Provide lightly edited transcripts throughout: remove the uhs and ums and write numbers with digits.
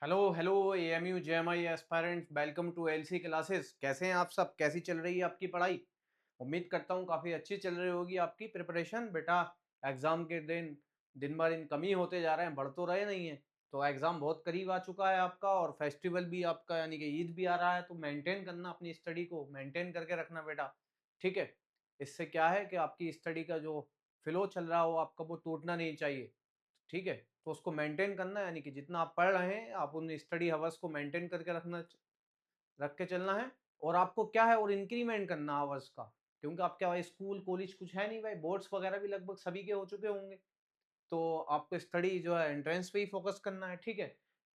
Hello hello AMU JMI aspirants welcome to LC classes. कैसे हैं आप सब? कैसी चल रही है आपकी पढ़ाई? उम्मीद करता हूँ काफ़ी अच्छी चल रही होगी आपकी प्रिपरेशन। बेटा एग्ज़ाम के दिन दिन ब दिन कम ही होते जा रहे हैं, बढ़ तो रहे नहीं हैं। तो एग्ज़ाम बहुत करीब आ चुका है आपका और फेस्टिवल भी आपका यानी कि ईद भी आ रहा है, तो मेंटेन करना अपनी स्टडी को, मेंटेन करके रखना बेटा। ठीक है? इससे क्या है कि आपकी स्टडी का जो फ्लो चल रहा हो आपका वो टूटना नहीं चाहिए। ठीक है? तो उसको मेंटेन करना है, यानी कि जितना आप पढ़ रहे हैं, आप उन स्टडी हवर्स को मेंटेन करके रख के चलना है। और आपको क्या है और इंक्रीमेंट करना आवर्स का, क्योंकि आपके भाई स्कूल, कॉलेज कुछ है नहीं भाई, बोर्ड्स वगैरह भी लगभग सभी के हो चुके होंगे। तो आपको स्टडी जो है एंट्रेंस पे ही फोकस करना है, ठीक है?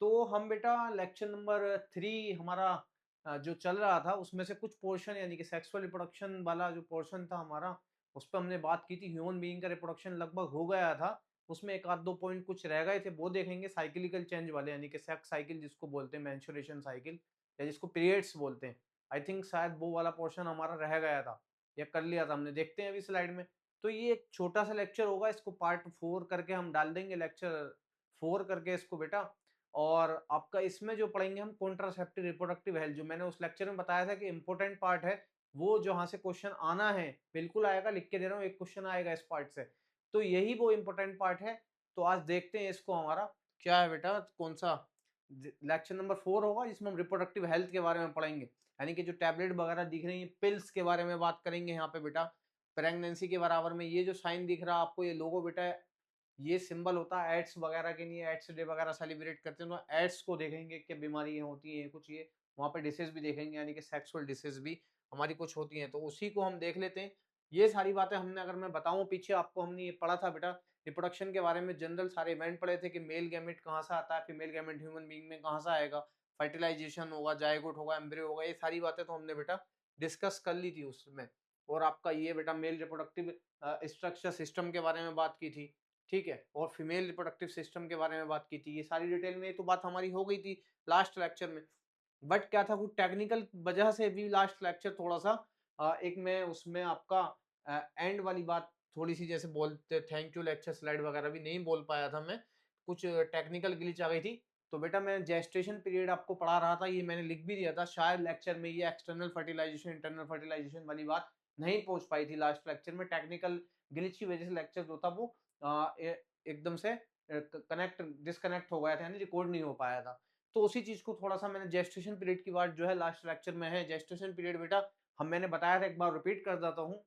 तो हम बेटा लेक्चर नंबर 3 हमारा जो चल रहा था उसमें से कुछ पोर्शन यानी कि सेक्सुअल रिप्रोडक्शन वाला जो पोर्शन था हमारा, उस पे हमने बात की थी। ह्यूमन बीइंग का रिप्रोडक्शन लगभग हो गया था। उसमें 1 आध 2 पॉइंट कुछ रह गए थे, वो देखेंगे। साइक्लिकल चेंज वाले यानी कि सेक्स साइकिल जिसको बोलते हैं, मेंस्ट्रुएशन साइकिल या जिसको पीरियड्स बोलते हैं। आई थिंक शायद वो वाला पोर्शन हमारा रह गया था या कर लिया था हमने, देखते हैं अभी स्लाइड में। तो ये एक छोटा-सा लेक्चर होगा, इसको पार्ट 4 करके हम डाल देंगे, लेक्चर 4 करके इसको बेटा। और आपका इसमें जो पढ़ेंगे हम कॉन्ट्रासेप्टिव रिप्रोडक्टिव हेल्थ, जो मैंने उस लेक्चर में बताया था कि इम्पोर्टेंट पार्ट है, वो जहाँ से क्वेश्चन आना है, बिल्कुल आएगा, लिख के दे रहा हूँ, एक क्वेश्चन आएगा इस पार्ट से। तो यही वो इम्पोर्टेंट पार्ट है। तो आज देखते हैं इसको हमारा क्या है बेटा, कौन-सा लेक्चर नंबर 4 होगा जिसमें हम रिप्रोडक्टिव हेल्थ के बारे में पढ़ेंगे। यानी कि जो टैबलेट वगैरह दिख रही हैं, पिल्स के बारे में बात करेंगे यहाँ पे बेटा। प्रेगनेंसी के बराबर में ये जो साइन दिख रहा है आपको, ये लोगो बेटा, ये सिंबल होता है एड्स वगैरह के लिए। एड्स डे वगैरह सेलिब्रेट करते हैं, तो एड्स को देखेंगे क्या बीमारियां होती हैं कुछ, ये वहाँ पे डिसीज भी देखेंगे, यानी कि सेक्सुअल डिसीज भी हमारी कुछ होती हैं, तो उसी को हम देख लेते हैं। ये सारी बातें हमने, अगर मैं बताऊं पीछे आपको, हमने ये पढ़ा था बेटा रिप्रोडक्शन के बारे में। जनरल सारे इवेंट पढ़े थे कि मेल गैमेट कहाँ से आता है, फीमेल गैमेट ह्यूमन बीइंग में कहाँ से आएगा, फर्टिलाइजेशन होगा, जायगोट होगा, एम्ब्रियो होगा, ये सारी बातें तो हमने बेटा डिस्कस कर ली थी उसमें। और आपका ये बेटा मेल रिप्रोडक्टिव स्ट्रक्चर सिस्टम के बारे में बात की थी, ठीक है? और फीमेल रिप्रोडक्टिव सिस्टम के बारे में बात की थी। ये सारी डिटेल में ये तो बात हमारी हो गई थी लास्ट लेक्चर में। बट क्या था, कुछ टेक्निकल वजह से भी लास्ट लेक्चर थोड़ा-सा एक मैं उसमें आपका एंड वाली बात थोड़ी-सी, जैसे बोलते थैंक यू लेक्चर स्लाइड वगैरह भी नहीं बोल पाया था मैं। कुछ टेक्निकल ग्लिच आ गई थी। तो बेटा मैं जेस्टेशन पीरियड आपको पढ़ा रहा था, ये मैंने लिख भी दिया था। शायद लेक्चर में ये एक्सटर्नल फर्टिलाइजेशन, इंटरनल फर्टिलाइजेशन वाली बात नहीं पहुँच पाई थी लास्ट लेक्चर में। टेक्निकल ग्लिच की वजह से लेक्चर जो था वो एकदम से कनेक्ट डिस्कनेक्ट हो गया था, यानी रिकॉर्ड नहीं हो पाया था। तो उसी चीज को थोड़ा-सा मैंने, जेस्टेशन पीरियड की बात जो है लास्ट लेक्चर में है। जेस्टेशन पीरियड बेटा हम, मैंने बताया था, एक बार रिपीट कर देता हूँ।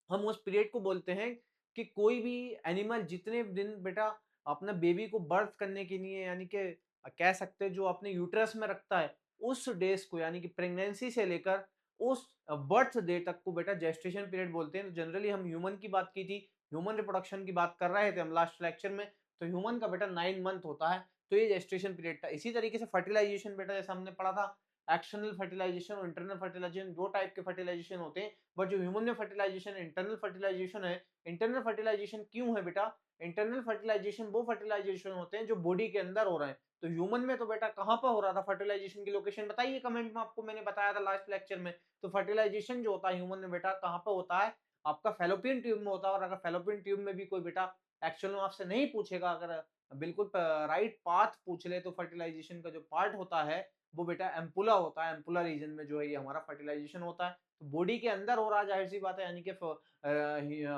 हम उस पीरियड को बोलते हैं कि कोई भी एनिमल जितने दिन बेटा अपना बेबी को बर्थ करने के लिए, यानी कि कह सकते हैं जो अपने यूट्रस में रखता है, उस डेज को, यानी कि प्रेगनेंसी से लेकर उस बर्थ डे तक को बेटा जेस्टेशन पीरियड बोलते हैं। तो जनरली हम ह्यूमन की बात की थी, ह्यूमन रिप्रोडक्शन की बात कर रहे थे हम लास्ट लेक्चर में। तो ह्यूमन का बेटा 9 मंथ होता है, तो ये जेस्टेशन पीरियड था। इसी तरीके से फर्टिलाइजेशन बेटा, जैसे हमने पढ़ा था, एक्सटर्नल फर्टिलाइजेशन और इंटरनल फर्टिलाइजेशन, दो टाइप के फर्टिलाइजेशन होते हैं। बट जो ह्यूमन में फर्टिलाइजेशन इंटरनल फर्टिलाइजेशन है, इंटरनल फर्टिलाइजेशन क्यों है बेटा? इंटरनल फर्टिलाइजेशन वो फर्टिलाइजेशन होते हैं जो बॉडी के अंदर हो रहे हैं। तो ह्यूमन में तो बेटा कहाँ पर हो रहा था फर्टिलाइजेशन की लोकेशन बताइए कमेंट में, आपको मैंने बताया था लास्ट लेक्चर में। तो फर्टिलाइजेशन जो होता है ह्यूमन में बेटा कहाँ पर होता है? आपका फेलोपियन ट्यूब में होता है। और अगर फेलोपियन ट्यूब में भी कोई बेटा एक्चुअल में आपसे नहीं पूछेगा, अगर बिल्कुल राइट पाथ पूछ ले, तो फर्टिलाइजेशन का जो पार्ट होता है वो बेटा एम्पुला होता है। एम्पुला रीजन में जो है ये हमारा फर्टिलाइजेशन होता है। तो बॉडी के अंदर हो रहा है, जाहिर सी बात है, यानी कि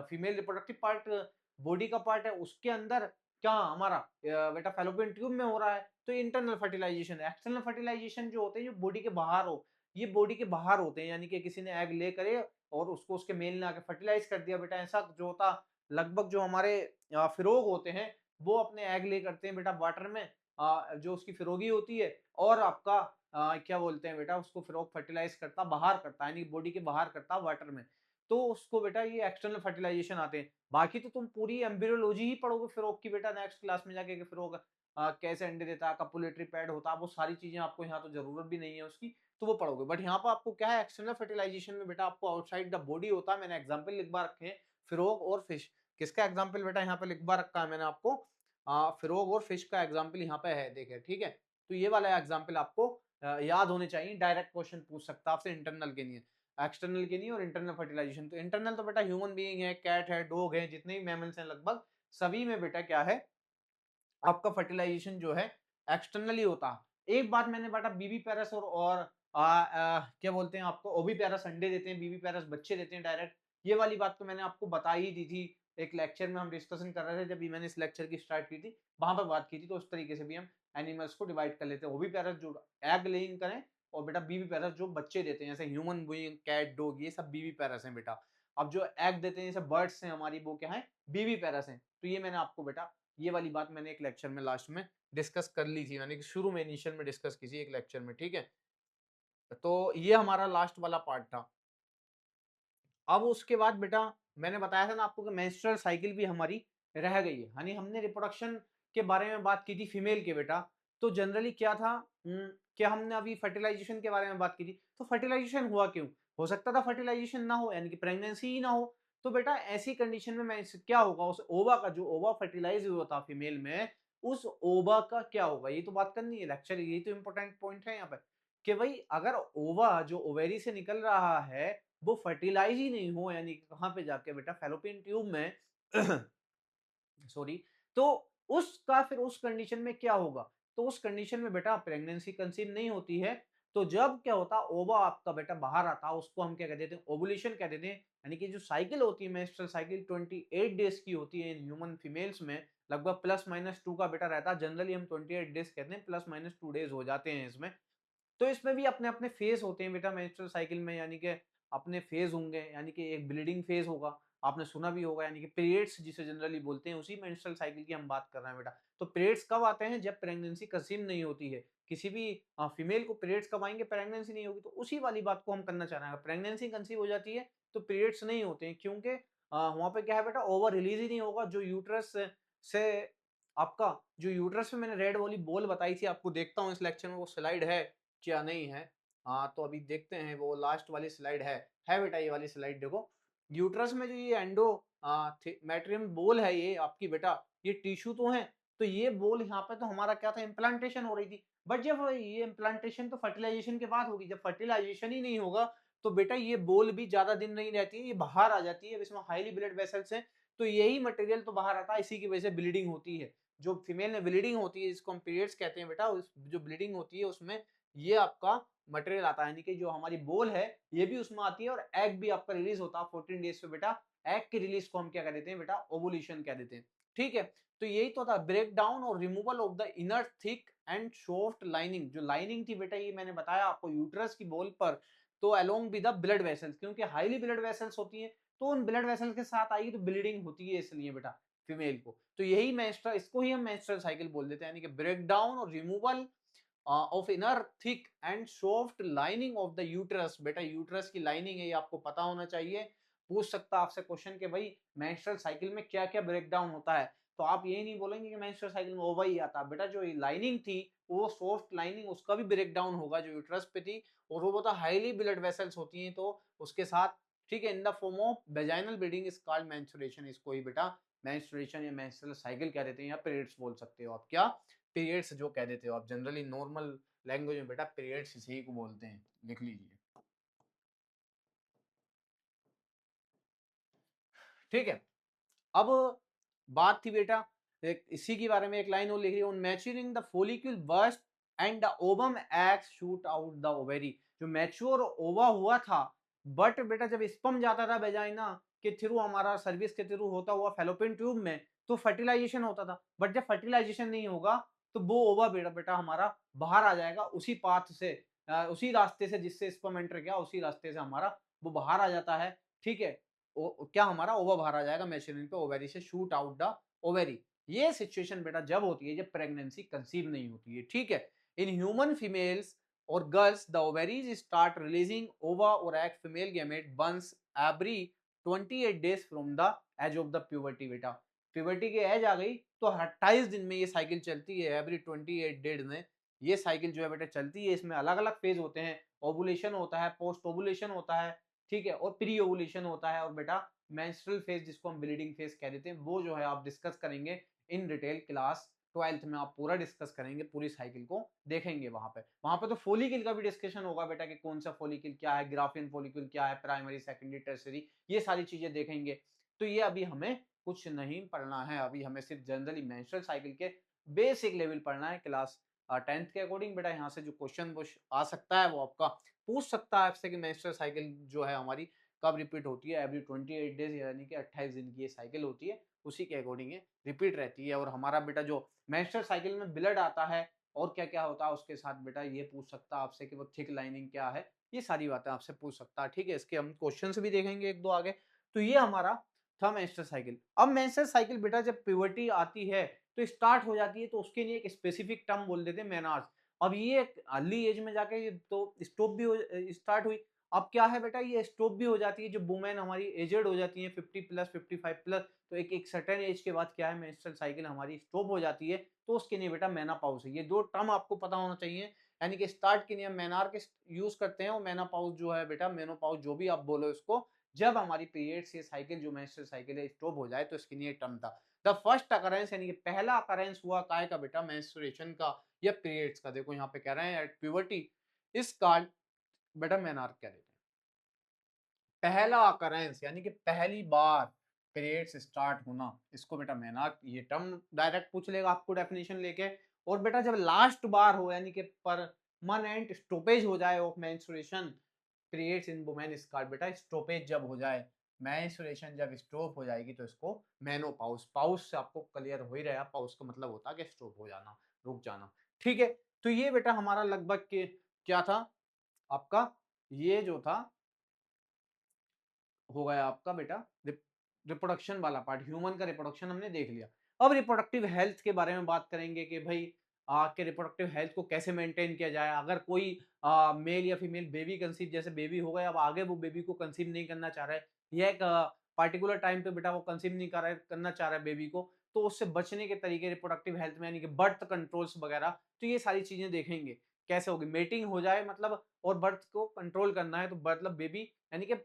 फीमेल रिप्रोडक्टिव पार्ट बॉडी का पार्ट है, उसके अंदर क्या हमारा बेटा फेलोपियन ट्यूब में हो रहा है। तो इंटरनल फर्टिलाइजेशन है। एक्सटर्नल फर्टिलाइजेशन जो होते हैं जो बॉडी के बाहर हो, ये बॉडी के बाहर होते हैं, यानी कि किसी ने एग ले करे और उसको उसके मेल ने आके फर्टिलाइज कर दिया बेटा, ऐसा जो होता। लगभग जो हमारे फिरोग होते हैं वो अपने एग ले करते हैं बेटा वाटर में, जो उसकी फिरोगी होती है। और आपका क्या बोलते हैं बेटा, उसको फिर वो फर्टिलाइज करता, बाहर करता है, यानी बॉडी के बाहर करता वाटर में। तो उसको बेटा ये एक्सटर्नल फर्टिलाइजेशन आते हैं। बाकी तो तुम पूरी एम्ब्रियोलॉजी ही पढ़ोगे फिरोग की बेटा नेक्स्ट क्लास में जाके, कि फिरोग कैसे अंडे देता है, कपुलेटरी पैड होता है, वो सारी चीजें आपको यहाँ तो जरूरत भी नहीं है उसकी, तो वो पढ़ोगे। बट यहाँ पर आपको क्या है, एक्सटर्नल फर्टिलाइजेशन में बेटा आपको आउटसाइड द बॉडी होता है। मैंने एग्जाम्पल लिखवा रखे हैं, फिरोग और फिश। किसका एग्जाम्पल बेटा यहाँ पे लिखवा रखा है मैंने आपको? फिरोग और फिश का एग्जाम्पल यहाँ पे है, देखिए, ठीक है? तो ये वाला एग्जाम्पल आपको याद होने चाहिए। डायरेक्ट क्वेश्चन पूछ सकता है आपसे इंटरनल के लिए, एक्सटर्नल के लिए। और इंटरनल फर्टिलाइजेशन, तो इंटरनल तो बेटा ह्यूमन बीइंग है, कैट है, डॉग है, जितने भी मैमल्स हैं लगभग सभी में बेटा क्या है, आपका फर्टिलाइजेशन जो है एक्सटर्नली होता। एक बात मैंने बांटा बीबी पैरस और क्या बोलते हैं आपको ओवी पैरस अंडे देते हैं, बीबी पैरस बच्चे देते हैं डायरेक्ट। ये वाली बात तो मैंने आपको बता ही दी थी। एक लेक्चर में हम डिस्कशन कर रहे थे जब भी मैंने इस लेक्चर की स्टार्ट की थी, वहां पर बात की थी। तो उस तरीके से भी हम एनिमल्स को डिवाइड कर लेते हैं। ओवी पैरस जो एग लेइंग करें और बेटा बीबी पैरस जो बच्चे देते हैं, जैसे ह्यूमन बीइंग, कैट, डॉग, ये सब बीबी पैरस हैं बेटा। अब जो एग देते हैं जैसे बर्ड्स हैं हमारी, वो क्या है, बीबी पैरस हैं। तो ये मैंने आपको बेटा, ये वाली बात मैंने एक लेक्चर में लास्ट में डिस्कस कर ली थी, यानी कि शुरू में इनिशियल में डिस्कस की थी एक लेक्चर में, ठीक है। तो ये हमारा लास्ट वाला पार्ट था। अब उसके बाद बेटा मैंने बताया था ना आपको कि मेंस्ट्रुअल साइकिल भी हमारी रह गई है, यानी हमने रिप्रोडक्शन के बारे में बात की थी फीमेल के बेटा। तो जनरली क्या था, क्या हमने अभी फर्टिलाइजेशन के बारे में बात की थी। तो फर्टिलाइजेशन हुआ क्यों? हो सकता था फर्टिलाइजेशन ना हो, यानी कि प्रेगनेंसी ही ना हो। तो बेटा ऐसी कंडीशन में मैं क्या होगा, उस ओवा का, जो ओवा फर्टिलाइज हुआ था फीमेल में, उस ओवा का क्या होगा, ये तो बात करनी है लेक्चर, यही तो इंपॉर्टेंट पॉइंट है यहाँ पे, कि भाई अगर ओवा जो ओवेरी से निकल रहा है वो फर्टिलाइज ही नहीं हो, यानी कि कहाँ पे जाके बेटा, फैलोपियन ट्यूब में सॉरी। तो उसका फिर उस कंडीशन में क्या होगा, तो उस कंडीशन में बेटा प्रेगनेंसी कंसीव नहीं होती है। तो जब क्या होता, ओवा आपका बेटा बाहर आता, उसको हम क्या कह देते हैं, ओवुलेशन कह देते हैं। यानी कि जो साइकिल होती है मेंस्ट्रुअल साइकिल 28 डेज की होती है इन ह्यूमन फीमेल्स में, लगभग +- 2 का बेटा रहता है। जनरली हम 28 डेज कहते हैं, +- 2 डेज हो जाते हैं इसमें। तो इसमें भी अपने अपने फेज होते हैं बेटा मेंस्ट्रुअल साइकिल में, यानी कि अपने फेज होंगे, यानी कि एक ब्लीडिंग फेज होगा, आपने सुना भी होगा, यानी कि पीरियड्स जिसे जनरली बोलते हैं, उसी मेंस्ट्रुअल साइकिल की हम बात कर रहे हैं बेटा। तो पीरियड्स कब आते हैं, जब प्रेगनेंसी कंसीव नहीं होती है। किसी भी फीमेल को पीरियड्स कब आएंगे, प्रेगनेंसी नहीं होगी। तो उसी वाली बात को हम करना चाह रहे हैं, प्रेगनेंसी कंसीव हो जाती है तो पीरियड्स नहीं होते हैं, क्योंकि वहां पे क्या है बेटा, ओवर रिलीज ही नहीं होगा। जो यूट्रस से आपका, जो यूट्रस में मैंने रेड वाली बॉल बताई थी आपको, देखता हूँ इस लेक्चर में वो स्लाइड है क्या नहीं है। हाँ तो अभी देखते हैं, वो लास्ट वाली स्लाइड है बेटा, ये वाली स्लाइड देखो। यूट्रस में जो ये एंडो मैट्रियम बोल है ये आपकी बेटा, ये टिश्यू तो है। तो ये बोल यहाँ पे तो हमारा क्या था, इम्प्लांटेशन हो रही थी। बट जब ये इम्प्लांटेशन तो फर्टिलाइजेशन के बाद होगी, जब फर्टिलाइजेशन ही नहीं होगा तो बेटा ये बोल भी ज्यादा दिन नहीं रहती है, ये बाहर आ जाती है। इसमें हाईली ब्लड वेसल्स हैं, तो यही मटेरियल तो बाहर आता है, इसी की वजह से ब्लीडिंग होती है। जो फीमेल में ब्लीडिंग होती है, जिसको हम पीरियड्स कहते हैं बेटा, उस जो ब्लीडिंग होती है उसमें ये आपका मटेरियल आता है, यानी कि जो हमारी बोल है ये भी उसमें आती है, और एग भी आपका रिलीज होता है 14 डेज पे बेटा। एग की रिलीज को हम क्या कह देते हैं बेटा, ओवुलेशन कह देते हैं, ठीक है। तो यही तो था, ब्रेक डाउन और removal of the inner thick and soft lining. जो लाइनिंग थी बेटा, ये मैंने बताया आपको यूट्रस की बोल पर, तो along with the blood vessels, क्योंकि हाईली ब्लड वेसल्स होती है, तो उन ब्लड वेसल्स के साथ आएगी तो ब्लीडिंग होती है, इसलिए बेटा फीमेल को। तो यही मेंस्ट्रुअल, इसको ही हम मेंस्ट्रुअल साइकिल बोल देते हैं, यानी कि ब्रेक डाउन और removal of inner thick and soft lining of the uterus. बेटा यूट्रस की लाइनिंग है, ये आपको पता होना चाहिए। पूछ सकता है आपसे क्वेश्चन कि भाई मेंस्ट्रुअल साइकिल में क्या क्या ब्रेक डाउन होता है, तो आप ये नहीं बोलेंगे कि मेंस्ट्रुअल साइकिल में ओवा ही आता। बेटा जो लाइनिंग थी वो सॉफ्ट लाइनिंग, उसका भी ब्रेक डाउन होगा जो यूट्रस पे थी, और वो बहुत हाईली ब्लड वेसल्स होती हैं तो उसके साथ, ठीक है। In the form of vaginal bleeding is called menstruation. इसको ही बेटा मेंस्ट्रुएशन या मेंस्ट्रुअल साइकिल कह देते हैं, या पीरियड्स बोल सकते हो आप, क्या पीरियड्स जो कह देते हो आप जनरली नॉर्मल लैंग्वेज में बेटा, पीरियड्स इसी को बोलते हैं, लिख लीजिए, ठीक है। अब बात थी बेटा एक इसी के बारे में, एक लाइन और लिख रही है, maturing the follicle burst and the ovum eggs shoot out the ovary. जो मैच्योर ओवा हुआ था, बट बेटा जब स्पर्म जाता था वेजाइना के थ्रू, हमारा सर्विस के थ्रू होता हुआ फेलोपियन ट्यूब में, तो फर्टिलाइजेशन होता था। बट जब फर्टिलाइजेशन नहीं होगा तो वो ओवा बेटा बेटा हमारा बाहर आ जाएगा, उसी पाथ से, उसी रास्ते से जिससे स्पर्म एंटर किया, उसी रास्ते से हमारा वो बाहर आ जाता है, ठीक है। क्या हमारा ओवा बाहर आ जाएगा मैच्योरिंग पे, ओवेरी से शूट आउट द ओवेरी। ये सिचुएशन बेटा जब होती है जब प्रेगनेंसी कंसीव नहीं होती है, ठीक है। इन ह्यूमन फीमेल्स और girls the ovaries start releasing ova और egg female gamete once every 28 days from the age of the puberty. बेटा प्यूबर्टी की एज आ गई तो 28 दिन में ये साइकिल चलती है, एवरी 28 डेज में ये साइकिल जो है बेटा चलती है। इसमें अलग अलग फेज होते हैं, ओवुलेशन होता है, पोस्ट ओवुलेशन होता है, ठीक है, और प्री ओवुलेशन होता है, और बेटा मेंस्ट्रुअल फेज जिसको हम ब्लीडिंग फेज कह देते हैं, वो जो है आप डिस्कस करेंगे इन डिटेल क्लास 12th में। आप पूरा डिस्कस करेंगे, पूरी साइकिल को देखेंगे वहां पे तो फोलिकल का भी डिस्कशन होगा बेटा, कि कौन सा फोलिकल क्या है, ग्राफियन फोलिकल क्या है, प्राइमरी सेकेंडरी टर्सरी, ये सारी चीजें देखेंगे। तो ये अभी हमें कुछ नहीं पढ़ना है, अभी हमें सिर्फ जनरली मेंस्ट्रुअल साइकिल के बेसिक लेवल पढ़ना है क्लास 10th के अकॉर्डिंग बेटा यहाँ से जो क्वेश्चन आ सकता है वो आपका पूछ सकता है आपसे कि मेंस्ट्रुअल साइकिल जो है हमारी कब रिपीट होती है। एवरी 28 डेज यानी कि 28 दिन की ये साइकिल होती है, उसी के अकॉर्डिंग ये रिपीट रहती है। और हमारा बेटा जो मेंस्ट्रुअल साइकिल में ब्लड आता है और क्या-क्या होता है उसके साथ बेटा ये पूछ सकता है आपसे कि वो थिक लाइनिंग क्या है, ये सारी बातें आपसे पूछ सकता है। ठीक है, इसके हम क्वेश्चंस भी देखेंगे 1-2 आगे। तो ये हमारा था मेंस्ट्रुअल साइकिल। अब मेंस्ट्रुअल साइकिल बेटा जब प्यूबर्टी आती है तो स्टार्ट हो जाती है, तो उसके लिए एक स्पेसिफिक टर्म बोल देते हैं मेनार्स। अब ये अर्ली एज में जाके ये तो स्टॉप भी हो स्टार्ट हुई। अब क्या है बेटा, ये स्टॉप भी हो जाती है जब वुमेन हमारी एजेड हो जाती है 50 प्लस 55 प्लस, तो एक सर्टेन एज के बाद क्या है मेंस्ट्रुअल साइकिल हमारी स्टॉप हो जाती है, तो उसके लिए बेटा मेनोपॉज है। ये दो टर्म आपको पता होना चाहिए, यानी कि स्टार्ट के लिए हम मेनार्क यूज करते हैं और मेनोपॉज जो है बेटा मेनोपॉज जो भी आप बोलो इसको, जब हमारी पीरियड्स ये साइकिल जो मेंस्ट्रुअल साइकिल है स्टॉप हो जाए, तो इसके लिए टर्म था द फर्स्ट अकरेंस, यानी कि पहला अकरेंस हुआ काय का बेटा मेंस्ट्रुएशन का या पीरियड्स का। देखो यहाँ पे कह रहे हैं एट प्यूबर्टी इस कॉल्ड बेटा मेनार्क कह देते हैं। पहला अकरेंस यानी कि पहली बार पीरियड्स स्टार्ट होना, इसको बेटा मेनार्क, ये टर्म डायरेक्ट पूछ लेगा आपको डेफिनेशन लेके। और बेटा जब लास्ट बार हो यानी कि परमानेंट स्टॉपेज हो जाए of menstruation periods in women is called बेटा स्टॉपेज जब हो जाए, मेंस्ट्रुएशन जब स्टॉप हो जाएगी तो इसको मेनोपॉज। पॉज से आपको क्लियर हो ही रहा, पॉज का मतलब होता है कि स्टॉप हो जाना, रुक जाना। ठीक है, तो ये बेटा हमारा लगभग के क्या था आपका, ये जो था हो गया आपका बेटा रिप्रोडक्शन वाला पार्ट, ह्यूमन का रिप्रोडक्शन हमने देख लिया। अब रिप्रोडक्टिव हेल्थ के बारे में बात करेंगे कि भाई के रिप्रोडक्टिव हेल्थ को कैसे मेंटेन किया जाए। अगर कोई मेल या फीमेल बेबी कंसीव, जैसे बेबी हो गया अब आगे वो बेबी को कंसीव नहीं करना चाह रहा है, या एक पर्टिकुलर टाइम पे बेटा वो कंसीव नहीं कर रहा है, करना चाह रहा है बेबी को, तो उससे बचने के तरीके रिप्रोडक्टिव हेल्थ में यानी कि बर्थ कंट्रोल्स वगैरह, तो ये सारी चीजें देखेंगे कैसे होगी। मेटिंग हो जाए मतलब और बर्थ को कंट्रोल करना है, तो मतलब बेबी यानी कि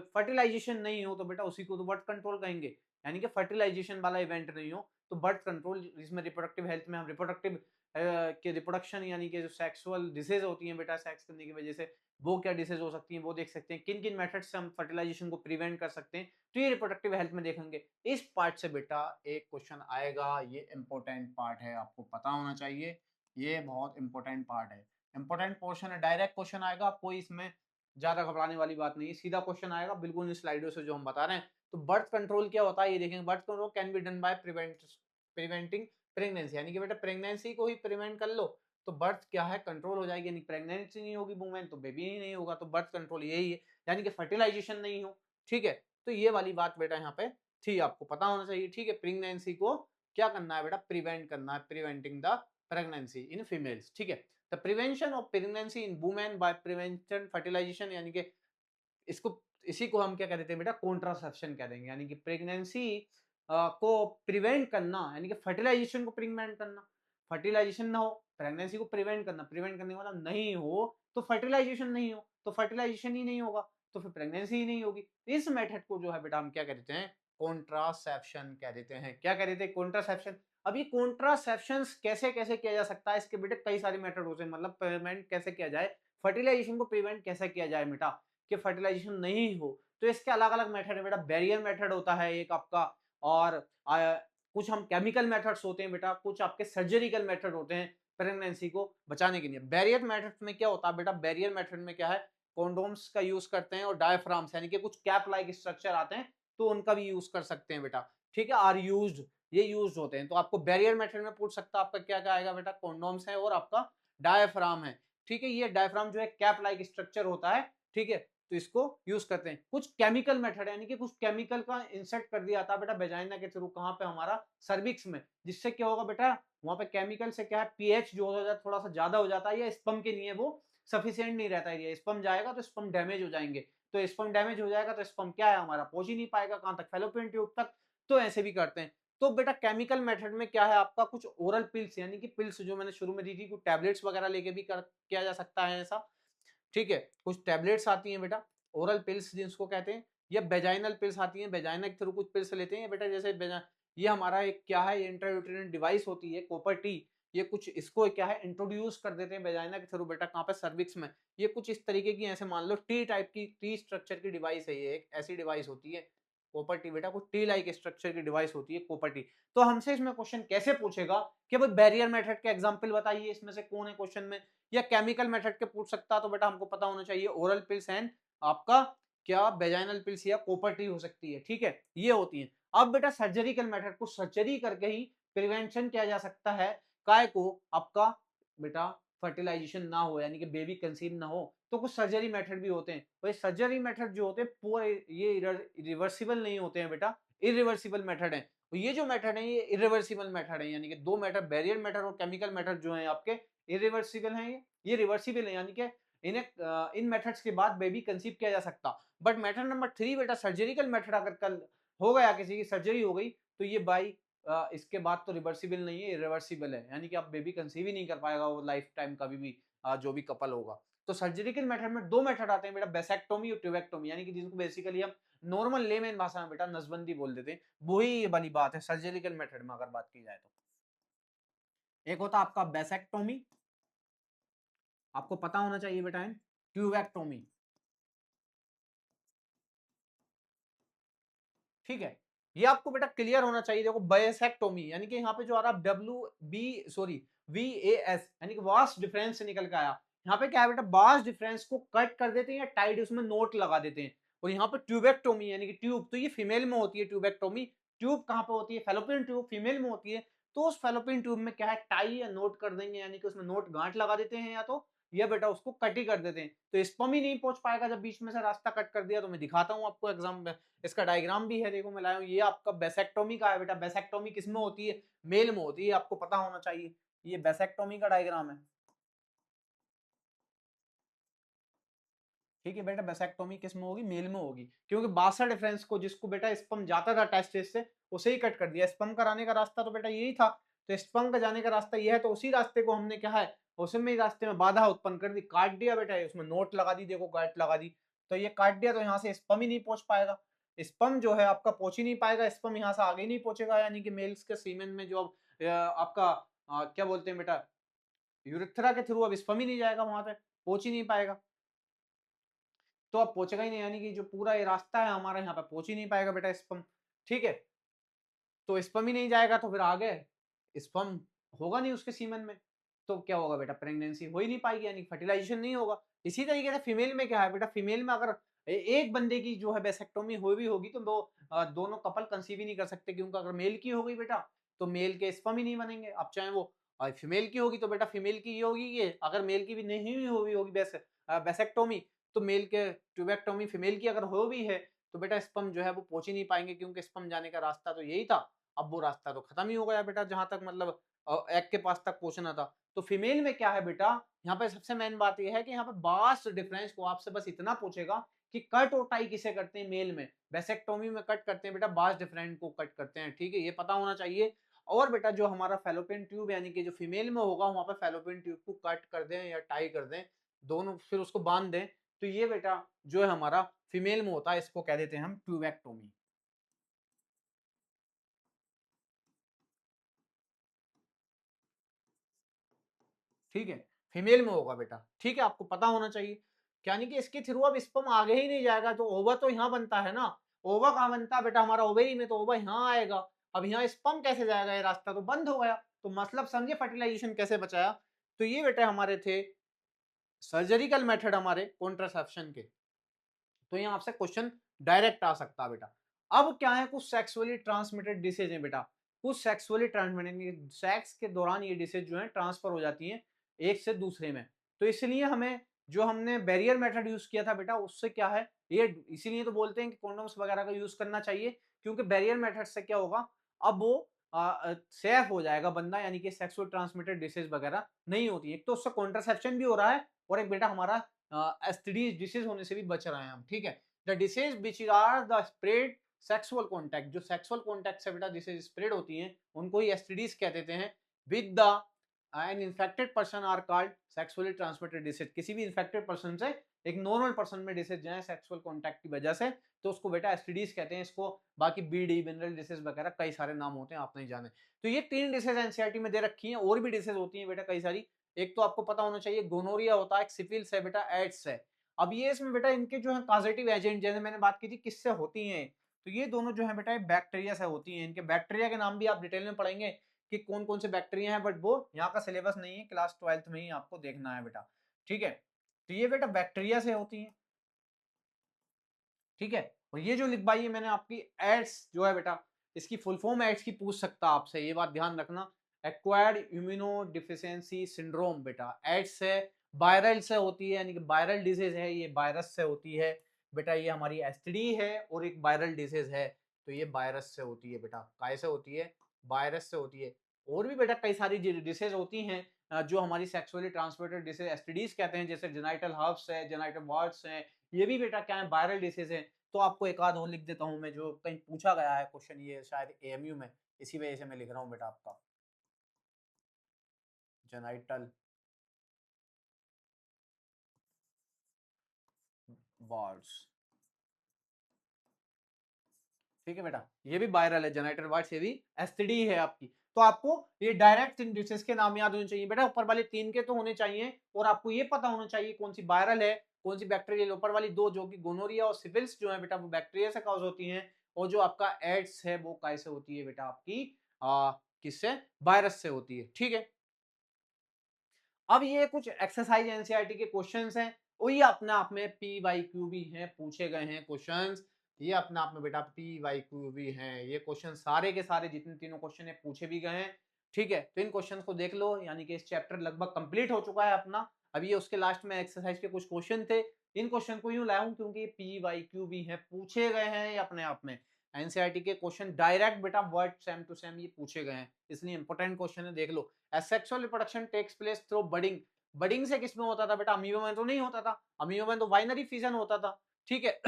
फर्टिलाइजेशन नहीं हो तो बेटा उसी को तो बर्थ कंट्रोल कहेंगे, यानी कि फर्टिलाइजेशन वाला इवेंट नहीं हो तो बर्थ कंट्रोल। जिसमें रिप्रोडक्टिव हेल्थ में हम रिप्रोडक्टिव के रिप्रोडक्शन यानी कि जो सेक्सुअल डिसीज होती हैं बेटा सेक्स करने की वजह से, वो क्या डिसीज हो सकती हैं वो देख सकते हैं, किन किन मेथड से हम फर्टिलाइजेशन को प्रिवेंट कर सकते हैं, तो ये रिप्रोडक्टिव हेल्थ में देखेंगे। इस पार्ट से बेटा एक क्वेश्चन आएगा, ये इंपॉर्टेंट पार्ट है, आपको पता होना चाहिए, ये बहुत इंपॉर्टेंट पार्ट है, इंपॉर्टेंट पोर्शन है, डायरेक्ट क्वेश्चन आएगा, कोई इसमें ज्यादा घबराने वाली बात नहीं है, सीधा क्वेश्चन आएगा बिल्कुल इन स्लाइडों से जो हम बता रहे हैं। तो बर्थ कंट्रोल क्या होता है ये देखेंगे। Birth control can be done by preventing pregnancy, यानी कि बेटा प्रेगनेंसी को ही प्रिवेंट कर लो तो बर्थ क्या है कंट्रोल हो जाएगी, यानी प्रेगनेंसी नहीं होगी वुमेन तो बेबी ही नहीं होगा, तो बर्थ कंट्रोल यही है, यानी कि फर्टिलाइजेशन नहीं हो। ठीक है, तो ये वाली बात बेटा यहाँ पे थी, आपको पता होना चाहिए। ठीक है, प्रेगनेंसी को क्या करना है बेटा, प्रिवेंट करना है, preventing the pregnancy in females. ठीक है, the prevention of pregnancy in women by prevention fertilisation, यानी कि इसको इसी को हम क्या कह देते हैं बेटा कॉन्ट्रासेप्शन कह देंगे, यानी कि प्रेगनेंसी को प्रिवेंट करना, यानी कि फर्टिलाइजेशन को प्रिवेंट करना, फर्टिलाइजेशन ना हो प्रेगनेंसी को प्रिवेंट करना, प्रिवेंट करने वाला नहीं हो तो फर्टिलाइजेशन नहीं हो, तो फर्टिलाइजेशन ही नहीं होगा तो फिर प्रेगनेंसी ही नहीं होगी। इस मेथड को जो है बेटा हम क्या कह देते हैं, कॉन्ट्रासेप्शन कह देते हैं। क्या कह देते हैं, कॉन्ट्रासेप्शन। अब ये कॉन्ट्रासेप्शन कैसे कैसे किया जा सकता है, इसके बेटे कई सारे मेथड होते हैं, मतलब प्रिवेंट कैसे किया जाए, फर्टिलाइजेशन को प्रिवेंट कैसे किया जाए बेटा कि फर्टिलाइजेशन नहीं हो, तो इसके अलग अलग मेथड है बेटा। बैरियर मेथड होता है एक आपका, और कुछ हम केमिकल मेथड्स होते हैं बेटा, कुछ आपके सर्जरिकल मेथड होते हैं प्रेगनेंसी को बचाने के लिए। बैरियर मेथड में क्या होता है बेटा, बैरियर मेथड में क्या है, कॉन्डोम्स का यूज करते हैं और डायफ्राम्स यानी कि कुछ कैप लाइक स्ट्रक्चर आते हैं तो उनका भी यूज कर सकते हैं बेटा। ठीक है, आर यूज्ड, ये यूज होते हैं। तो आपको बैरियर मेथड में पूछ सकता है आपका क्या क्या आएगा बेटा, कॉन्डोम्स है और आपका डायफ्राम है। ठीक है, ये डायफ्राम जो है कैप लाइक स्ट्रक्चर होता है। ठीक है, तो इसको यूज करते हैं। कुछ केमिकल मेथड यानी कि कुछ केमिकल का इंसर्ट कर दिया था बेटा वेजाइना के थ्रू, कहां पे, हमारा सर्विक्स में, जिससे क्या होगा बेटा वहां पे केमिकल से क्या है पीएच जो हो जाता है थोड़ा सा ज्यादा हो जाता है, या स्पर्म के लिए वो सफिशिएंट नहीं रहता है, स्पर्म जाएगा तो स्पर्म डैमेज हो जाएंगे, तो स्पर्म डैमेज हो जाएगा तो स्पर्म क्या है हमारा पहुंच ही नहीं पाएगा कहां तक, फेलोपियन ट्यूब तक। तो ऐसे भी करते हैं। तो बेटा केमिकल मेथड में क्या है आपका, कुछ ओरल पिल्स यानी कि पिल्स जो मैंने शुरू में दी थी, कुछ टैबलेट्स वगैरह लेके भी किया जा सकता है ऐसा। ठीक है, कुछ टैबलेट्स आती हैं बेटा ओरल पिल्स जिसको कहते हैं, या वेजाइनल पिल्स आती हैं, वेजाइना के थ्रू कुछ पिल्स लेते हैं बेटा, जैसे ये हमारा एक क्या है इंट्रायूटेरिन डिवाइस होती है कॉपर टी, ये कुछ इसको क्या है इंट्रोड्यूस कर देते हैं वेजाइना के थ्रू बेटा, कहाँ पे सर्विक्स में। ये कुछ इस तरीके की ऐसे मान लो टी टाइप की टी स्ट्रक्चर की डिवाइस है, ये एक ऐसी डिवाइस होती है कॉपर टी बेटा कुछ टी लाइक स्ट्रक्चर की डिवाइस होती है कॉपर टी। तो हमसे इसमें क्वेश्चन कैसे पूछेगा कि भाई बैरियर मेथड के एग्जांपल बताइए, इसमें से कौन है क्वेश्चन में, या केमिकल मेथड के पूछ सकता, तो बेटा हमको पता होना चाहिए ओरल पिल्स एंड आपका क्या वेजाइनल पिल्स या कॉपर टी हो सकती है, ठीक है, ये होती है। अब बेटा सर्जरिकल मेथड को सर्जरी करके ही प्रिवेंशन किया जा सकता है, काय को आपका बेटा फर्टिलाइजेशन ना हो यानी कि बेबी कंसीव ना हो, तो कुछ सर्जरी मेथड भी होते हैं। भाई सर्जरी मेथड जो होते हैं पूरे ये रिवर्सिबल नहीं होते हैं बेटा, इरिवर्सिबल मेथड है। तो ये जो मेथड है ये इरिवर्सिबल मेथड है, यानी कि दो मेथड बैरियर मेथड और केमिकल मेथड जो है आपके इरिवर्सिबल हैं, ये रिवर्सिबल है, यानी कि इन्हें इन मेथड्स के बाद बेबी कंसीव किया जा सकता। बट मेथड नंबर 3 बेटा सर्जरिकल मेथड अगर कल हो गया, किसी की सर्जरी हो गई, तो ये बाई इसके बाद तो रिवर्सिबल नहीं है, इरिवर्सिबल है, यानी कि आप बेबी कंसीव ही नहीं कर पाएगा वो लाइफ टाइम कभी भी, जो भी कपल होगा। तो सर्जरिकल मेथड में दो मेथड आते हैं बेटा, बेसेक्टोमी और ट्यूबेक्टोमी, यानी कि जिनको बेसिकली हम नॉर्मल लेमैन भाषा में बेटा नसबंदी बोल देते हैं, वही ये वाली बात है सर्जरिकल मेथड में अगर बात की जाए तो। एक होता है आपका बेसेक्टोमी, आपको पता होना चाहिए बेटा, ट्यूबेक्टोमी, ठीक है, ये आपको बेटा क्लियर होना चाहिए। देखो बाइसेक्टोमी यानी कि यहाँ पे जो आ रहा W B sorry V A S यानी कि वास्ट डिफरेंस से निकल के आया, यहाँ पे क्या है बेटा वास्ट डिफरेंस को कट कर देते हैं या टाइड उसमें नोट लगा देते हैं। और यहाँ पे ट्यूबेक्टोमी यानी कि ट्यूब, तो ये फीमेल में होती है ट्यूबेक्टोमी। ट्यूब कहाँ पे होती है, फेलोपियन ट्यूब फीमेल में होती है। तो उस फेलोपियन ट्यूब में क्या है टाई या नोट कर देंगे, यानी कि उसमें नोट गांठ लगा देते हैं, या तो ये बेटा उसको कट ही कर देते हैं, तो स्पर्म ही नहीं पहुंच पाएगा जब बीच में से रास्ता कट कर दिया। तो मैं दिखाता हूँ आपको एग्जाम में, इसका डायग्राम भी है, देखो मैं लाया हूँ, ये आपका बेसेक्टोमी का है बेटा। बेसेक्टोमी किसमें होती है, मेल में होती है, आपको पता होना चाहिए। ये बेसेक्टोमी का डायग्राम है, ठीक है बेटा। बेसेक्टोमी किस में होगी, मेल में होगी, क्योंकि बासा डिफरेंस को जिसको बेटा स्पर्म जाता था टेस्टिस से, उसे ही कट कर दिया। स्पर्म कराने का रास्ता तो बेटा यही था, तो स्पर्म का जाने का रास्ता यह है, तो उसी रास्ते को हमने क्या है उसमें ही रास्ते में बाधा उत्पन्न कर दी, काट दिया बेटा, उसमें नोट लगा दी, देखो गांठ लगा दी, तो ये काट दिया, तो यहाँ से स्पर्म ही नहीं पहुंच पाएगा। स्पर्म जो है आपका पहुंच ही नहीं पाएगा, स्पर्म यहाँ से आगे नहीं पहुंचेगा, यानी कि मेल्स के सीमेन में जो आपका क्या बोलते हैं बेटा यूरिथ्रा के थ्रू अब स्पर्म ही नहीं जाएगा, वहां पे पहुंच ही नहीं पाएगा, तो अब पहुंचेगा ही नहीं, यानी कि जो पूरा ये रास्ता है हमारा यहाँ पे पहुंच ही नहीं पाएगा बेटा स्पर्म, ठीक है। तो स्पर्म ही नहीं जाएगा तो फिर आगे स्पर्म होगा नहीं उसके सीमन में, तो क्या होगा बेटा प्रेगनेंसी हो ही नहीं पाएगी, यानी फर्टिलाइजेशन नहीं होगा। इसी तरीके से फीमेल में क्या है बेटा, फीमेल में अगर एक बंदे की जो है वेसेक्टोमी हो भी होगी, तो दोनों कपल कंसीव ही नहीं कर सकते, क्योंकि अगर मेल की हो गई बेटा तो मेल के स्पर्म ही नहीं बनेंगे। अब चाहे वो फीमेल की होगी तो बेटा फीमेल की ये होगी, ये अगर मेल की भी नहीं हुई होगी वेसेक्टोमी, तो मेल के ट्यूबेक्टोमी फीमेल की अगर हो भी है, तो बेटा स्पर्म जो है वो पहुंच ही नहीं पाएंगे, क्योंकि स्पर्म जाने का रास्ता तो यही था, अब वो रास्ता तो खत्म ही हो गया बेटा, जहां तक मतलब एग के पास तक पहुंचना था। तो फीमेल में क्या है बेटा, यहाँ पे सबसे मेन बात यह है कि यहाँ पे बास्ट डिफरेंस को आपसे बस इतना पूछेगा कि कट और टाई किसे करते हैं, मेल में वेसेक्टोमी में कट करते हैं बेटा, बास्ट डिफरेंस को कट करते हैं, ठीक है, ये पता होना चाहिए। और बेटा जो हमारा फेलोपियन ट्यूब यानी कि जो फीमेल में होगा वहां पर फेलोपियन ट्यूब को कट कर दें या टाई कर दें, दोनों फिर उसको बांध दें, तो ये बेटा जो है हमारा फीमेल में होता है, इसको कह देते हैं हम ट्यूबेक्टोमी, ठीक है, फीमेल में होगा बेटा, ठीक है, आपको पता होना चाहिए। यानी कि इसके थ्रू अब स्पर्म आगे ही नहीं जाएगा, तो ओवा तो यहाँ बनता है ना, ओवा कहाँ बनता है बेटा, हमारा ओवेरी में, तो ओवा यहाँ आएगा, अब यहाँ स्पर्म कैसे जाएगा, ये रास्ता तो बंद हो गया, तो मतलब समझे फर्टिलाइजेशन कैसे बचाया। तो ये बेटा हमारे थे सर्जरिकल मेथड हमारे कॉन्ट्रासेप्शन के। तो यहाँ आपसे क्वेश्चन डायरेक्ट आ सकता है बेटा। अब क्या है, कुछ सेक्सुअली ट्रांसमिटेड डिसीज है बेटा, कुछ सेक्सुअली ट्रांसमिटेड, सेक्स के दौरान ये डिसीज जो है ट्रांसफर हो जाती है एक से दूसरे में। तो इसलिए हमें जो हमने बैरियर मेथड यूज किया था बेटा, उससे क्या है, ये इसीलिए तो बोलते हैं कि कॉन्डोम्स वगैरह का यूज करना चाहिए, क्योंकि बैरियर मेथड से क्या होगा, अब वो सेफ हो जाएगा बंदा, यानी कि सेक्सुअल ट्रांसमिटेड डिसीज वगैरह नहीं होती है। एक तो उससे कॉन्ट्रासेप्शन भी हो रहा है, और एक बेटा हमारा एसटीडीज डिसीज होने से भी बच रहे हैं हम, ठीक है। The disease which are the spread sexual contact, जो सेक्सुअल कॉन्टैक्ट से बेटा डिसीज स्प्रेड होती हैं उनको ही एसटीडीज कह देते हैं। With the an infected person are called sexually transmitted disease, किसी भी इन्फेक्टेड पर्सन से एक नॉर्मल पर्सन में डिसीज जाए सेक्सुअल कॉन्टैक्ट की वजह से, तो उसको बेटा एसटीडीज कहते हैं। इसको बाकी बीडी मिनरल डिसीज वगैरह कई सारे नाम होते हैं, आप नहीं जाने। तो ये तीन डिसीज एनसीईआरटी में दे रखी हैं, और भी डिसीज होती हैं बेटा कई सारी। एक तो आपको पता होना चाहिए गोनोरिया होता है, सिफिलिस है बेटा, एड्स है। अब ये इसमें बेटा इनके जो है कॉजेटिव एजेंट, जैसे मैंने बात की थी किससे होती हैं, तो ये दोनों जो है बेटा बैक्टीरिया से होती हैं। इनके बैक्टीरिया के नाम भी आप डिटेल में पढ़ेंगे कि कौन कौन से बैक्टीरिया हैं, बट वो यहाँ का सिलेबस नहीं है, क्लास 12th में ही आपको देखना है बेटा। ठीक है, तो ये बेटा बैक्टीरिया से होती हैं। ठीक है, और ये जो लिखवाई है मैंने आपकी एड्स जो है बेटा, इसकी फुल फॉर्म एड्स की पूछ सकता आपसे, ये बात ध्यान रखना। एक्वायर्ड इम्यूनो डिफिशियंसी सिंड्रोम बेटा एड्स से, वायरल से होती है, यानी कि वायरल डिजीज है, ये वायरस से होती है बेटा। ये हमारी एसटीडी है और एक वायरल डिजीज है, तो ये वायरस से होती है बेटा। काय से होती है? वायरस से होती है। और भी बेटा कई सारी डिसीज होती हैं जो हमारी सेक्सुअली ट्रांसमिटेड डिसीज एसटीडीज कहते हैं, जैसे जेनाइटल हर्ब्स है, जेनाइटल वार्ड्स हैं, ये भी बेटा क्या है, वायरल डिसीज है। तो आपको एक आध और लिख देता हूं मैं, जो कहीं पूछा गया है क्वेश्चन, ये शायद एएमयू में, इसी वजह से मैं लिख रहा हूं बेटा आपका जेनाइटल वार्ड्स। ठीक है बेटा, ये भी वायरल है जेनाइटल वार्ड्स, ये भी एसटीडी है आपकी। तो आपको ये डायरेक्ट इन डिसीज के नाम याद होने चाहिए बेटा, ऊपर वाले 3 के तो होने चाहिए, और आपको ये पता होना चाहिए कौन सी वायरल है, कौन सी बैक्टीरियल। ऊपर वाली 2 जो कि गोनोरिया और सिफिलिस जो है बेटा, वो बैक्टीरिया से कॉज होती हैं, और जो आपका एड्स है वो कैसे होती है बेटा आपकी, किससे? वायरस से होती है। ठीक है, अब ये कुछ एक्सरसाइज एनसीईआरटी के क्वेश्चंस हैं, वही अपने आप में पी वाई क्यू भी हैं, पूछे गए हैं क्वेश्चंस। ये अपने आप में बेटा पी वाई क्यू भी हैं, ये क्वेश्चन सारे के सारे जितने तीनों क्वेश्चन है पूछे भी गए हैं। ठीक है, तो इन क्वेश्चन को देख लो, यानी कि इस चैप्टर लगभग कंप्लीट हो चुका है अपना। अभी ये उसके लास्ट में एक्सरसाइज के कुछ क्वेश्चन थे, इन क्वेश्चन को यूं लाया हूं क्योंकि पी वाई क्यू भी हैं, पूछे गए हैं ये अपने आप में। एनसीईआरटी के क्वेश्चन डायरेक्ट बेटा वर्ड सेम टू सेम ये पूछे गए हैं, इसलिए इंपॉर्टेंट क्वेश्चन है, देख लो। Sexual reproduction takes place through budding. Budding से किसमें होता था बेटा? अमीबा में तो नहीं होता था, अमीबा में तो बाइनरी फिजन होता था। ठीक है,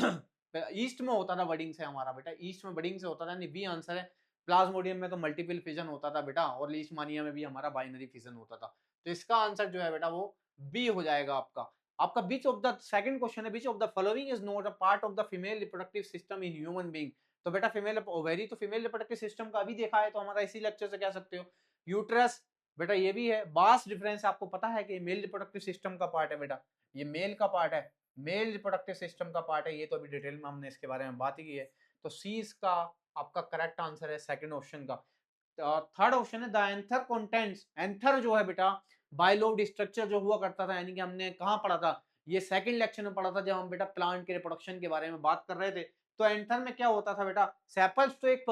ईस्ट में होता था बडिंग से हमारा बेटा, ईस्ट में बडिंग से होता था, नहीं बी आंसर है। प्लाज्मोडियम में तो मल्टीपल फिजन होता था बेटा, और लीशमानिया में भी हमारा बाइनरी फिजन होता था। तो इसका आंसर जो है बेटा वो बी हो जाएगा आपका। आपका which of the second question है, which of the following is not a part of the female reproductive system in human being. तो बेटा फीमेल ओवेरी तो फीमेल रिप्रोडक्टिव सिस्टम का अभी देखा है, तो हमारा इसी लेक्चर से कह सकते हो। यूट्रस बेटा ये भी है। बास डिफरेंस आपको पता है कि मेल रिप्रोडक्टिव सिस्टम का पार्ट है बेटा, ये मेल का पार्ट है, मेल रिप्रोडक्टिव सिस्टम का पार्ट है, ये तो अभी डिटेल में हमने इसके बारे में बात ही की है। तो सी इसका आपका करेक्ट आंसर है सेकंड ऑप्शन का। थर्ड ऑप्शन है द एंथर कंटेंट्स। एंथर जो है बेटा बायोलोड स्ट्रक्चर जो हुआ करता था, यानी कि हमने कहाँ पढ़ा था, ये सेकंड लेक्चर में पढ़ा था जब हम बेटा प्लांट के रिप्रोडक्शन के बारे में बात कर रहे थे। तो एंथर में क्या होता था बेटा, सेपल्स तो एक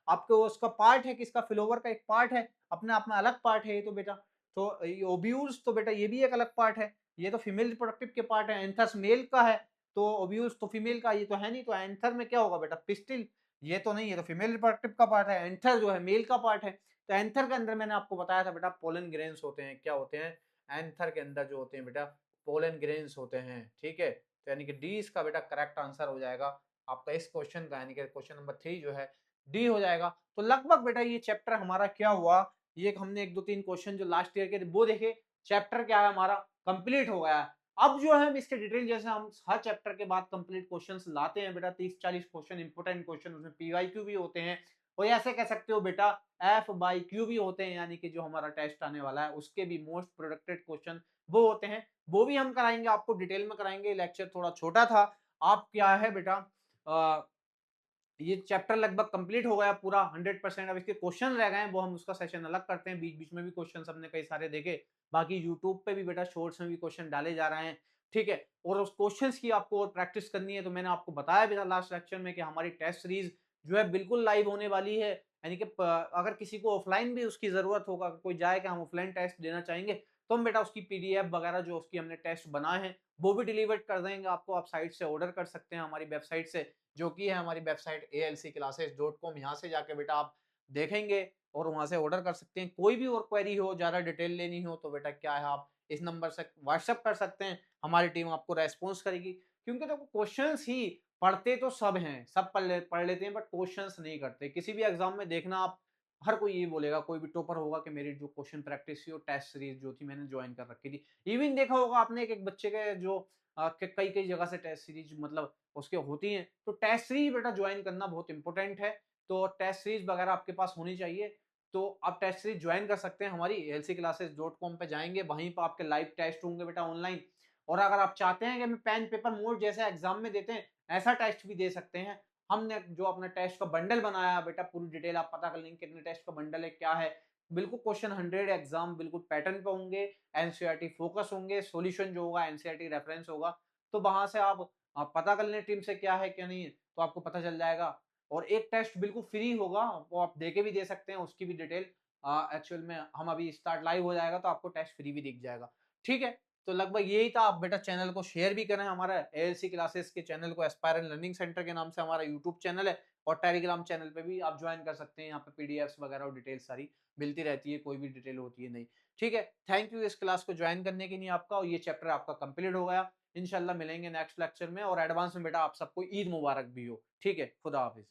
आपको उसका पार्ट है, किसका? फ्लोवर का एक पार्ट है, अपने आप में अलग पार्ट है ये तो बेटा। तो ओव्यूल्स तो बेटा ये भी एक अलग पार्ट है, ये तो फीमेल रिप्रोडक्टिव के पार्ट है। एंथर्स मेल का है, तो ओव्यूल्स तो फीमेल का, ये तो है नहीं। तो एंथर में क्या होगा बेटा? पिस्टिल, ये तो नहीं, ये तो फीमेल रिप्रोडक्टिव का पार्ट है। एंथर जो है मेल का पार्ट है। तो एंथर के अंदर मैंने आपको बताया था बेटा पोलन ग्रेन्स होते हैं। क्या होते हैं? एंथर के अंदर जो होते हैं बेटा पोलन ग्रेन्स होते हैं। ठीक है, तो यानी कि डी इसका बेटा करेक्ट आंसर हो जाएगा आपका इस क्वेश्चन का, यानी कि क्वेश्चन नंबर 3 जो है डी हो जाएगा। तो लगभग बेटा ये चैप्टर हमारा क्या हुआ, ये हमने 1 2 3 क्वेश्चन जो लास्ट ईयर के वो देखे, चैप्टर क्या है हमारा कंप्लीट हो गया है। अब जो है हम इसके डिटेल, जैसे हम हर चैप्टर के बाद कंप्लीट क्वेश्चंस लाते हैं बेटा, 30 40 क्वेश्चन इंपोर्टेंट क्वेश्चन, उसमें पीवाईक्यू भी होते हैं, और ऐसे कह सकते हो बेटा एफ बाई क्यू भी होते हैं, यानी कि जो हमारा टेस्ट आने वाला है उसके भी मोस्ट प्रोडक्टेड क्वेश्चन वो होते हैं। वो भी हम कराएंगे, आपको डिटेल में कराएंगे। लेक्चर थोड़ा छोटा था। आप क्या है बेटा ये चैप्टर लगभग कंप्लीट हो गया पूरा 100%। अब इसके क्वेश्चन रह गए हैं, वो हम उसका सेशन अलग करते हैं। बीच बीच में भी क्वेश्चन हमने कई सारे देखे, बाकी यूट्यूब पे भी बेटा शॉर्ट्स में भी क्वेश्चन डाले जा रहे हैं। ठीक है, और उस क्वेश्चंस की आपको और प्रैक्टिस करनी है, तो मैंने आपको बताया भी था लास्ट लेक्चर में कि हमारी टेस्ट सीरीज जो है बिल्कुल लाइव होने वाली है। यानी कि अगर किसी को ऑफलाइन भी उसकी जरूरत होगा, कोई जाए कि हम ऑफलाइन टेस्ट देना चाहेंगे, तो हम बेटा उसकी पीडीएफ वगैरह जो उसकी हमने टेस्ट बनाए हैं वो भी डिलीवर कर देंगे आपको। आप साइट से ऑर्डर कर सकते हैं, हमारी वेबसाइट से, जो कि है हमारी वेबसाइट alcclasses.com। यहाँ से जाके बेटा आप देखेंगे और वहां से ऑर्डर कर सकते हैं। कोई भी और क्वेरी हो, ज्यादा डिटेल लेनी हो, तो बेटा क्या है, आप इस नंबर से व्हाट्सएप कर सकते हैं, हमारी टीम आपको रेस्पॉन्स करेगी। क्योंकि देखो क्वेश्चंस ही पढ़ते तो सब हैं, सब पढ़ लेते हैं, बट क्वेश्चंस नहीं करते। किसी भी एग्जाम में देखना आप, हर कोई ये बोलेगा, कोई भी टॉपर होगा कि मेरी जो क्वेश्चन प्रैक्टिस थी, टेस्ट सीरीज जो थी मैंने ज्वाइन कर रखी थी। इवन देखा होगा आपने एक बच्चे के जो कई कई जगह से टेस्ट सीरीज मतलब उसके होती हैं, तो टेस्ट सीरीज बेटा ज्वाइन करना बहुत इंपॉर्टेंट है। तो टेस्ट सीरीज वगैरह आपके पास होनी चाहिए। तो आप टेस्ट सीरीज ज्वाइन कर सकते हैं, हमारी lcclasses.com पे जाएंगे, वहीं पर आपके लाइव टेस्ट होंगे बेटा ऑनलाइन। और अगर आप चाहते हैं कि हमें पेन पेपर मोड जैसे एग्जाम में देते हैं, ऐसा टेस्ट भी दे सकते हैं, हमने जो अपना टेस्ट का बंडल बनाया बेटा, पूरी डिटेल आप पता कर लेंगे कितने टेस्ट का बंडल है, क्या है। बिल्कुल क्वेश्चन 100 एग्जाम बिल्कुल पैटर्न पे होंगे, एनसीईआरटी फोकस होंगे, सॉल्यूशन जो होगा एनसीईआरटी रेफरेंस होगा। तो वहां से आप पता कर लें टीम से क्या है क्या नहीं है, तो आपको पता चल जाएगा। और एक टेस्ट बिल्कुल फ्री होगा, वो आप देके भी दे सकते हैं, उसकी भी डिटेल एक्चुअल में हम अभी स्टार्ट लाइव हो जाएगा तो आपको टेस्ट फ्री भी दिख जाएगा। ठीक है, तो लगभग यही था। आप बेटा चैनल को शेयर भी करें, हमारा एएलसी क्लासेस के चैनल को एस्पायरेंट लर्निंग सेंटर के नाम से हमारा यूट्यूब चैनल है, और टेलीग्राम चैनल पे भी आप ज्वाइन कर सकते हैं। यहाँ पे पीडीएफ्स वगैरह और डिटेल सारी मिलती रहती है, कोई भी डिटेल होती है नहीं। ठीक है, थैंक यू इस क्लास को ज्वाइन करने के लिए आपका, और ये चैप्टर आपका कंप्लीट हो गया। इंशाल्लाह मिलेंगे नेक्स्ट लेक्चर में, और एडवांस में बेटा आप सबको ईद मुबारक भी हो। ठीक है, खुदा हाफिज।